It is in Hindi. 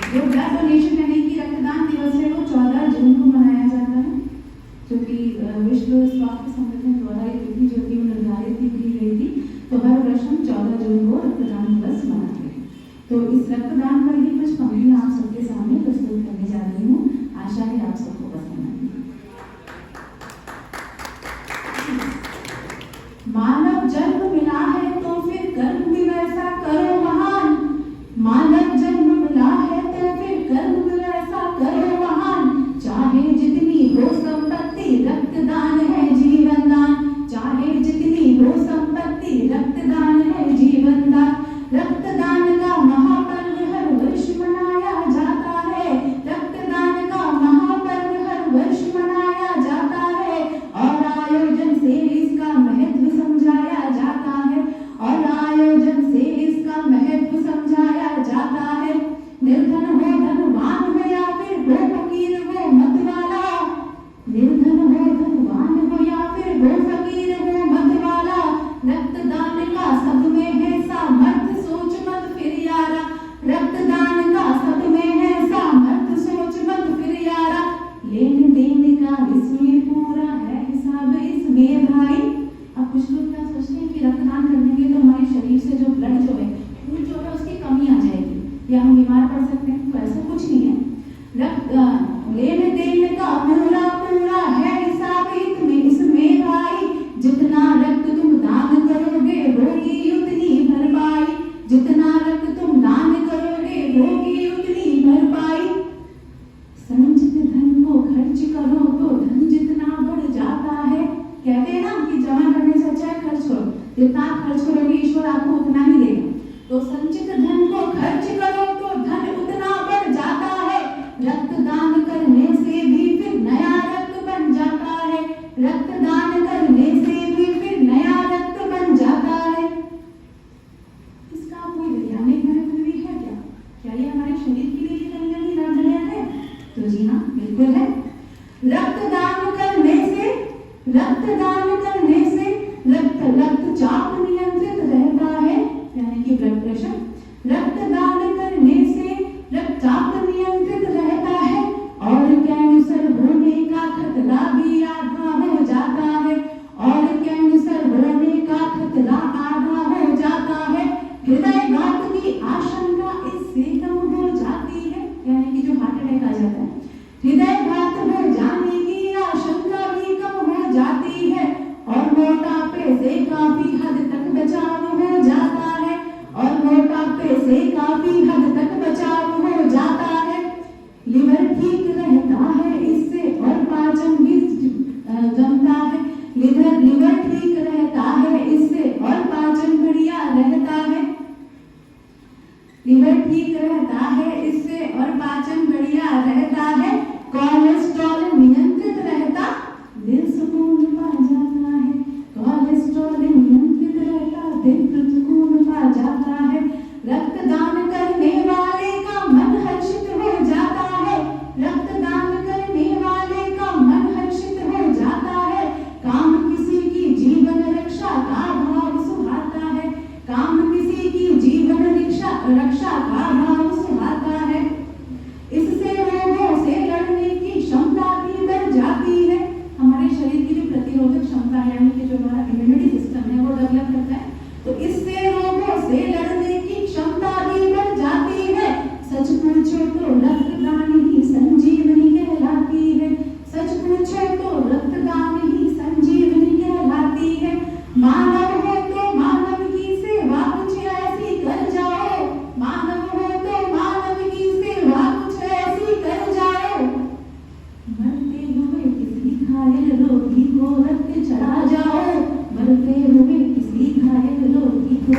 जो ब्लड डोनेशन यानी कि रक्तदान दिवस है वो 14 जून को मनाया जाता है, जो कि विश्व स्वास्थ्य संगठन द्वारा ये तिथि जो थी निर्धारित की गई थी। तो हर वर्ष हम 14 जून को रक्तदान दिवस मनाते हैं। तो इस रक्तदान पर ही कुछ पंक्तियां आप सबके सामने प्रस्तुत करने जा रही हूँ। आशा है आप सबको पसंद आएगी। मानव जन्म मिला है तो फिर कर्म भी वैसा करो महान। मानव जन्म मिला है तो फिर कर्म भी वैसा करो महान। चाहे जितनी हो संपत्ति रक्तदान है जीवन दान। चाहे जितनी हो संपत्ति रक्तदान है जीवन दान। रक्तदान का महापर्व हर वर्ष मनाया जाता है। रक्तदान का महापर्व हर वर्ष मनाया जाता है। और आयोजन से इसका महत्व समझाया जाता है। और आयोजन से इसका महत्व समझाया जाता है। निर्धन हो धनवान हो या फिर हो फकीर हो मत वाला। निर्धन हो धनवान हो या फिर हो फकीर हो मत वाला। रक्तदान का सब में है सामर्थ्य सोच मत फिर यारा। रक्तदान का सब में है सामर्थ्य सोच मत फिर यारा। लेन देन का इसमें पूरा है हिसाब इसमें भाई। अब कुछ लोग क्या सोचते हैं कि रक्तदान करने के तो हमारे शरीर से जो ब्लड जो है खून जो है उसकी कमी आ जाएगी या हम बीमार पड़ सकते हैं, तो ऐसा कुछ नहीं है। लेन देन का पूरा पूरा है हिसाब इसमें भाई। जितना रक्त तुम दान करोगे होगी उतनी भरपाई। जितना रक्त तुम दान करोगे होगी उतनी भरपाई। संचित धन को खर्च करो तो धन जितना बढ़ जाता है। कहते हैं ना कि जमा करने से अच्छा है खर्च करो। जितना आप खर्च करोगे ईश्वर आपको उतना ही देगा। तो संचित धन को खर्च करो तो धन उतना बढ़ जाता है। रक्तदान करने से भी फिर नया रक्त बन जाता है। रक्तदान करने से भी फिर नया रक्त बन जाता है। इसका कोई वैज्ञानिक महत्व भी है क्या? क्या ये हमारे शरीर के लिए कहीं ना कहीं लाभदायक है? तो जी हाँ, बिल्कुल है। रक्तदान करने से रक्तचाप नियंत्रित रहता है, यानी कि ब्लड प्रेशर। रक्तदान करने से रक्तचाप नियंत्रित रहता है। और कैंसर होने का खतरा भी आधा हो जाता है। और कैंसर होने का खतरा आधा हो जाता है। हृदयघात की आशंका इससे कम हो जाती है, यानी कि जो हार्ट अटैक आ जाता है, हृदयघात हो जाने की आशंका भी कम हो जाती है। और मोटापे से काफी हद तक बचाव हो जाता है। और मोटापे से काफी हद तक बचाव हो जाता है। लिवर ठीक रहता है इससे और पाचन भी जमता है। लिवर ठीक रहता है इससे और पाचन बढ़िया रहता है। लिवर ठीक रहता है इससे और पाचन बढ़िया रहता है। कोलेस्ट्रॉल नियंत्रित रहता, दिल सुकून पा जाता है। कोलेस्ट्रॉल नियंत्रित रहता, दिल सुकून पा जाता है। रक्तदान करने वाले का मन हर्षित हो जाता है। रक्तदान करने वाले का मन हर्षित हो जाता है। काम किसी की जीवन रक्षा का भाव सुहाता है। काम किसी की जीवन रक्षा का भाव सुहाता है। इससे रोगों से लड़ने की क्षमता भी बढ़ जाती है। हमारे शरीर की जो प्रतिरोधक क्षमता है, यानी कि जो हमारा इम्यूनिटी सिस्टम है वो डेवलप करता है। तो इससे रोगों से लड़ने की क्षमता भी बढ़ जाती है। सच पूछो तो रक्तदान ही संजीवनी कहलाती है। सच पूछो तो रक्तदान ही संजीवनी कहलाती है। मानव हो तो मानव की सेवा कुछ ऐसी कर जाओ। मानव हो तो मानव की सेवा कुछ ऐसी कर जाओ। मरते हुए किसी घायल रोगी को रक्त चढ़ा जाओ। मरते हुए किसी घायल रोगी को